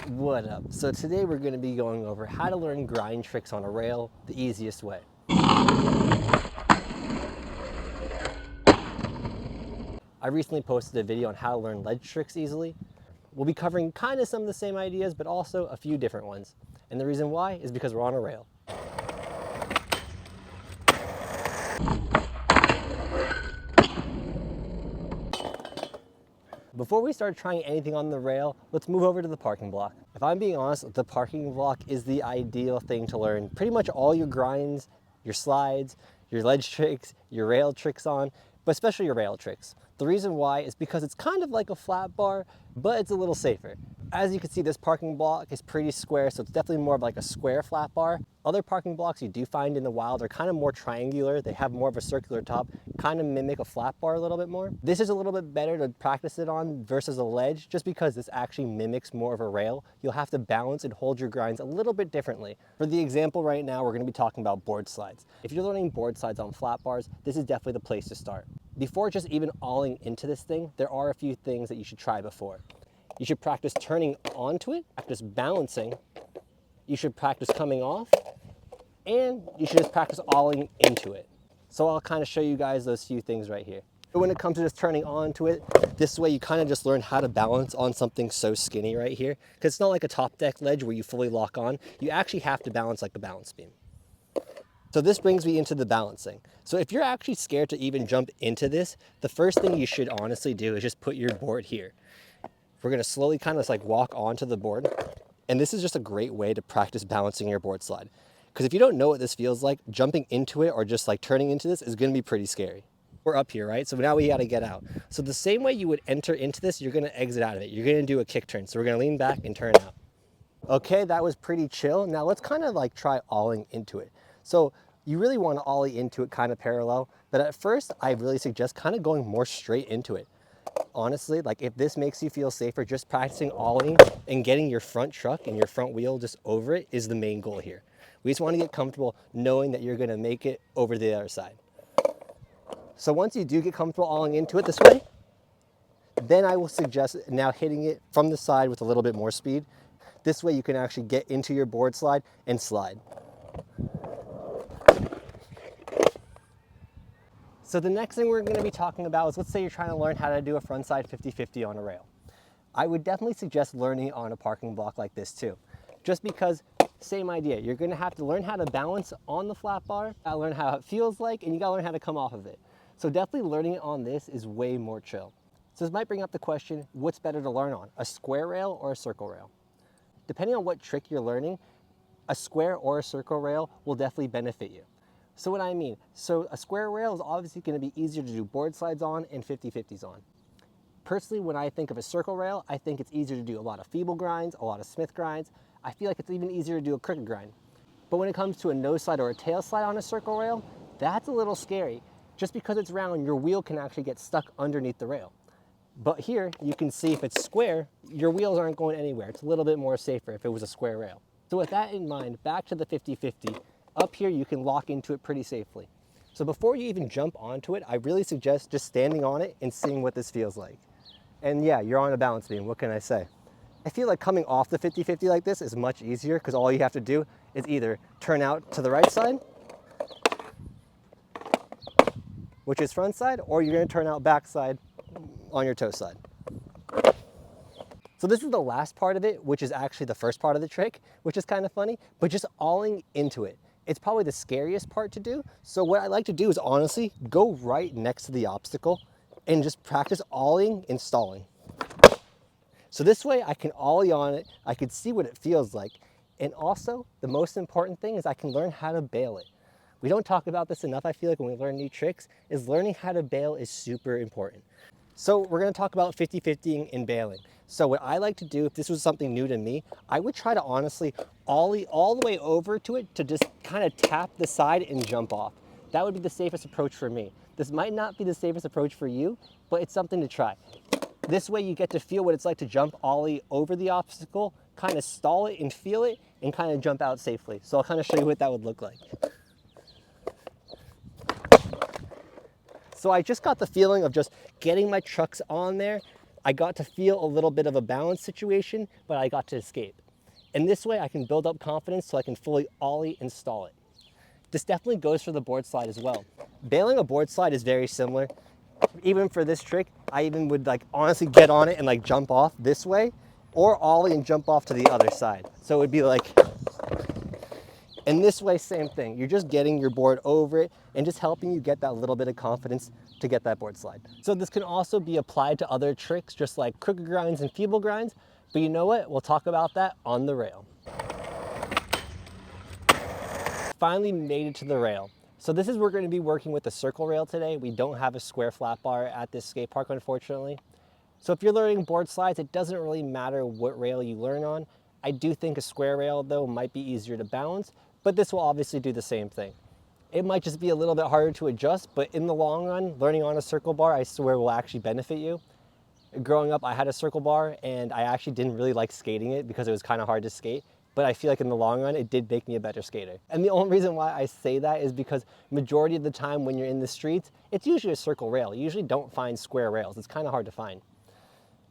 What up? So today we're going to be going over how to learn grind tricks on a rail the easiest way. I recently posted a video on how to learn ledge tricks easily. We'll be covering kind of some of the same ideas, but also a few different ones. And the reason why is because we're on a rail. Before we start trying anything on the rail, let's move over to the parking block. If I'm being honest, the parking block is the ideal thing to learn pretty much all your grinds, your slides, your ledge tricks, your rail tricks on, but especially your rail tricks. The reason why is because it's kind of like a flat bar, but it's a little safer. As you can see, this parking block is pretty square, so it's definitely more of like a square flat bar. Other parking blocks you do find in the wild are kind of more triangular. They have more of a circular top, kind of mimic a flat bar a little bit more. This is a little bit better to practice it on versus a ledge, just because this actually mimics more of a rail. You'll have to balance and hold your grinds a little bit differently. For the example right now, we're gonna be talking about board slides. If you're learning board slides on flat bars, this is definitely the place to start. Before just even alling into this thing, there are a few things that you should try before. You should practice turning onto it, practice balancing, you should practice coming off, and you should just practice alling into it. So I'll kind of show you guys those few things right here. When it comes to just turning onto it, this way you kind of just learn how to balance on something so skinny right here, because it's not like a top deck ledge where you fully lock on. You actually have to balance like a balance beam. So this brings me into the balancing. So if you're actually scared to even jump into this, the first thing you should honestly do is just put your board here. We're gonna slowly kind of like walk onto the board. And this is just a great way to practice balancing your board slide. Because if you don't know what this feels like, jumping into it or just like turning into this is gonna be pretty scary. We're up here, right? So now we gotta get out. So the same way you would enter into this, you're gonna exit out of it. You're gonna do a kick turn. So we're gonna lean back and turn out. Okay, that was pretty chill. Now let's kind of like try alling into it. So you really wanna ollie into it kind of parallel, but at first I really suggest kind of going more straight into it. Honestly, like if this makes you feel safer, just practicing ollieing and getting your front truck and your front wheel just over it is the main goal here. We just want to get comfortable knowing that you're going to make it over to the other side. So once you do get comfortable ollieing into it this way, then I will suggest now hitting it from the side with a little bit more speed. This way you can actually get into your board slide and slide. So the next thing we're going to be talking about is, let's say you're trying to learn how to do a frontside 50-50 on a rail. I would definitely suggest learning on a parking block like this too. Just because, same idea, you're going to have to learn how to balance on the flat bar, learn how it feels like, and you got to learn how to come off of it. So definitely learning it on this is way more chill. So this might bring up the question, what's better to learn on, a square rail or a circle rail? Depending on what trick you're learning, a square or a circle rail will definitely benefit you. So what I mean, so a square rail is obviously going to be easier to do board slides on and 50-50s on. Personally, when I think of a circle rail, I think it's easier to do a lot of feeble grinds, a lot of Smith grinds. I feel like it's even easier to do a crooked grind. But when it comes to a nose slide or a tail slide on a circle rail, that's a little scary. Just because it's round, your wheel can actually get stuck underneath the rail. But here, you can see if it's square, your wheels aren't going anywhere. It's a little bit more safer if it was a square rail. So with that in mind, back to the 50-50, up here you can lock into it pretty safely. So before you even jump onto it, I really suggest just standing on it and seeing what this feels like. And yeah, you're on a balance beam, what can I say? I feel like coming off the 50-50 like this is much easier because all you have to do is either turn out to the right side, which is front side, or you're gonna turn out back side on your toe side. So this is the last part of it, which is actually the first part of the trick, which is kind of funny, but just alling into it. It's probably the scariest part to do. So what I like to do is honestly go right next to the obstacle and just practice ollieing and stalling. So this way I can ollie on it, I can see what it feels like. And also the most important thing is I can learn how to bail it. We don't talk about this enough, I feel like, when we learn new tricks, is learning how to bail is super important. So we're gonna talk about 50-50ing and bailing. So what I like to do, if this was something new to me, I would try to honestly ollie all the way over to it to just kind of tap the side and jump off. That would be the safest approach for me. This might not be the safest approach for you, but it's something to try. This way you get to feel what it's like to jump ollie over the obstacle, kind of stall it and feel it, and kind of jump out safely. So I'll kind of show you what that would look like. So I just got the feeling of just getting my trucks on there, I got to feel a little bit of a balance situation, but I got to escape. And this way I can build up confidence so I can fully ollie and stall it. This definitely goes for the board slide as well. Bailing a board slide is very similar. Even for this trick, I even would like honestly get on it and like jump off this way, or ollie and jump off to the other side. So it would be like, and this way, same thing. You're just getting your board over it and just helping you get that little bit of confidence to get that board slide. So this can also be applied to other tricks, just like crooked grinds and feeble grinds. But you know what? We'll talk about that on the rail. Finally made it to the rail. So this is, we're going to be working with the circle rail today. We don't have a square flat bar at this skate park, unfortunately. So if you're learning board slides, it doesn't really matter what rail you learn on. I do think a square rail though might be easier to balance, but this will obviously do the same thing. It might just be a little bit harder to adjust, but in the long run, learning on a circle bar, I swear will actually benefit you. Growing up, I had a circle bar and I actually didn't really like skating it because it was kind of hard to skate. But I feel like in the long run, it did make me a better skater. And the only reason why I say that is because majority of the time when you're in the streets, it's usually a circle rail. You usually don't find square rails. It's kind of hard to find.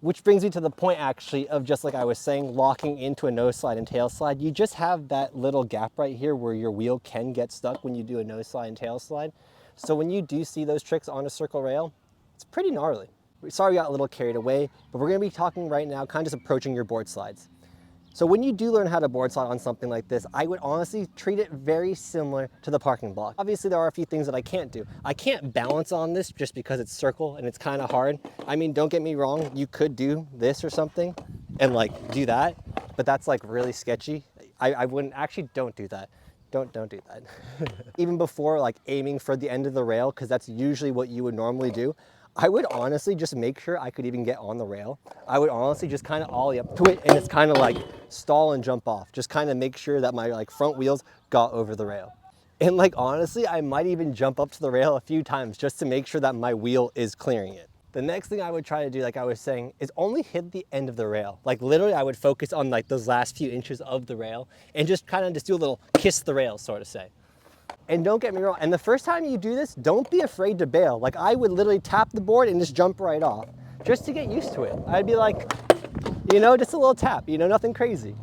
Which brings me to the point actually of, just like I was saying, locking into a nose slide and tail slide. You just have that little gap right here where your wheel can get stuck when you do a nose slide and tail slide. So when you do see those tricks on a circle rail, it's pretty gnarly. Sorry we got a little carried away, but we're gonna be talking right now, kind of just approaching your board slides. So when you do learn how to board slide on something like this, I would honestly treat it very similar to the parking block. Obviously there are a few things that I can't do. I can't balance on this just because it's circle and it's kind of hard. I mean, don't get me wrong, you could do this or something and like do that, but that's like really sketchy. I wouldn't, actually don't do that. Don't do that. Even before like aiming for the end of the rail, because that's usually what you would normally do, I would honestly just make sure I could even get on the rail. I would honestly just kind of ollie up to it and it's kind of like stall and jump off. Just kind of make sure that my like front wheels got over the rail. And like honestly, I might even jump up to the rail a few times just to make sure that my wheel is clearing it. The next thing I would try to do, like I was saying, is only hit the end of the rail. Like literally I would focus on like those last few inches of the rail and just kind of just do a little kiss the rail, sort of say. And don't get me wrong, and the first time you do this, don't be afraid to bail. Like I would literally tap the board and just jump right off, just to get used to it. I'd be like, you know, just a little tap, you know, nothing crazy.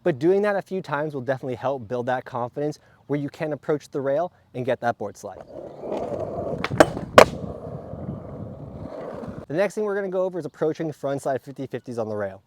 But doing that a few times will definitely help build that confidence where you can approach the rail and get that board slide. The next thing we're gonna go over is approaching frontside 50-50s on the rail.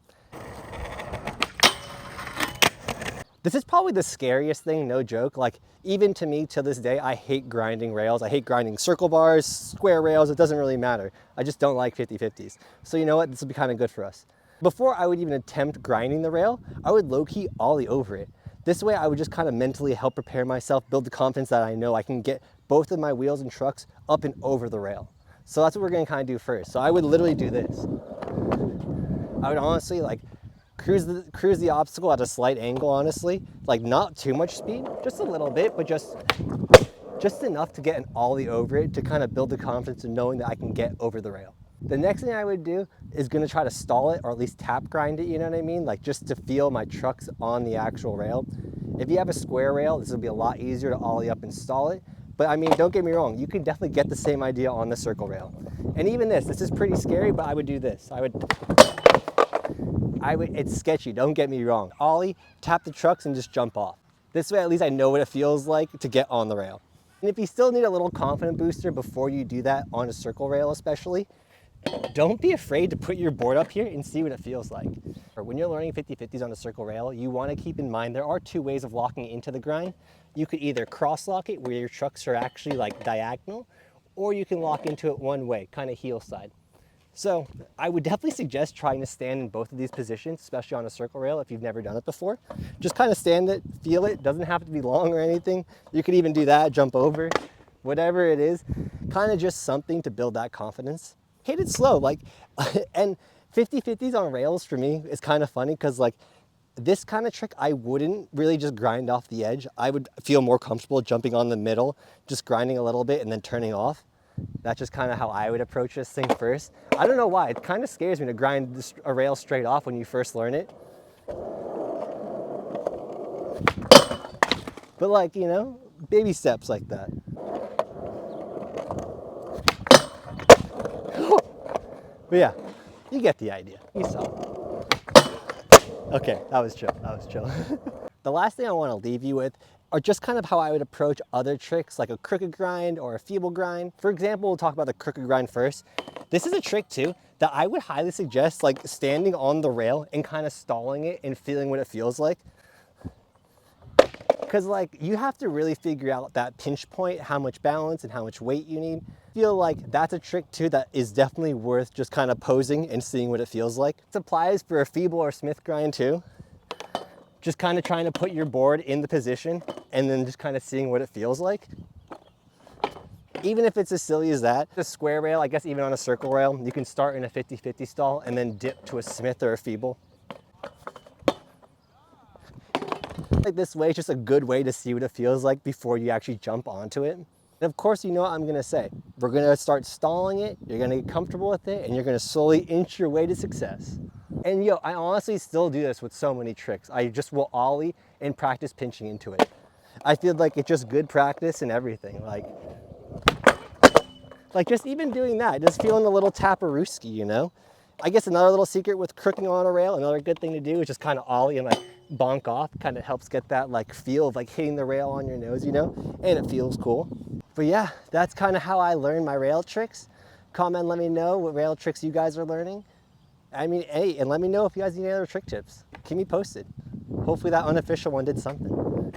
This is probably the scariest thing, no joke. Like even to me, to this day, I hate grinding rails. I hate grinding circle bars, square rails, it doesn't really matter. I just don't like 50-50s. So you know what, this will be kind of good for us. Before I would even attempt grinding the rail, I would low-key ollie over it. This way I would just kind of mentally help prepare myself, build the confidence that I know I can get both of my wheels and trucks up and over the rail. So that's what we're gonna kind of do first. So I would literally do this. I would honestly like cruise the obstacle at a slight angle, honestly. Like not too much speed, just a little bit, but just enough to get an ollie over it to kind of build the confidence of knowing that I can get over the rail. The next thing I would do is gonna try to stall it or at least tap grind it, you know what I mean? Like just to feel my trucks on the actual rail. If you have a square rail, this will be a lot easier to ollie up and stall it. But I mean, don't get me wrong, you can definitely get the same idea on the circle rail. And even this is pretty scary, but I would do this. It's sketchy, don't get me wrong. Ollie, tap the trucks and just jump off. This way at least I know what it feels like to get on the rail. And if you still need a little confidence booster before you do that on a circle rail especially, don't be afraid to put your board up here and see what it feels like. When you're learning 50-50s on a circle rail, you want to keep in mind there are two ways of locking into the grind. You could either cross lock it where your trucks are actually like diagonal, or you can lock into it one way, kind of heel side. So I would definitely suggest trying to stand in both of these positions, especially on a circle rail if you've never done it before. Just kind of stand it, feel it, doesn't have to be long or anything. You could even do that, jump over, whatever it is, kind of just something to build that confidence. Hit it slow, like, and 50-50s on rails for me is kind of funny because like this kind of trick, I wouldn't really just grind off the edge. I would feel more comfortable jumping on the middle, just grinding a little bit and then turning off. That's just kind of how I would approach this thing first. I don't know why, it kind of scares me to grind a rail straight off when you first learn it. But like, you know, baby steps like that. But yeah, You get the idea. You saw it. Okay, that was chill. That was chill. The last thing I want to leave you with are just kind of how I would approach other tricks like a crooked grind or a feeble grind. For example, we'll talk about the crooked grind first. This is a trick too that I would highly suggest like standing on the rail and kind of stalling it and feeling what it feels like. Because like you have to really figure out that pinch point, how much balance and how much weight you need. I feel like that's a trick too that is definitely worth just kind of posing and seeing what it feels like. It applies for a feeble or Smith grind too. Just kind of trying to put your board in the position and then just kind of seeing what it feels like. Even if it's as silly as that, the square rail, I guess even on a circle rail, you can start in a 50-50 stall and then dip to a Smith or a feeble. Like this way, it's just a good way to see what it feels like before you actually jump onto it. And of course, you know what I'm gonna say. We're gonna start stalling it, you're gonna get comfortable with it, and you're gonna slowly inch your way to success. And yo, I honestly still do this with so many tricks. I just will ollie and practice pinching into it. I feel like it's just good practice and everything. Like just even doing that, just feeling a little taparooski, you know? I guess another little secret with crooking on a rail, another good thing to do is just kind of ollie and like bonk off. Kind of helps get that like feel of like hitting the rail on your nose, you know? And it feels cool. But yeah, that's kind of how I learned my rail tricks. Comment, let me know what rail tricks you guys are learning. I mean, hey, and let me know if you guys need any other trick tips. Keep me posted. Hopefully that unofficial one did something.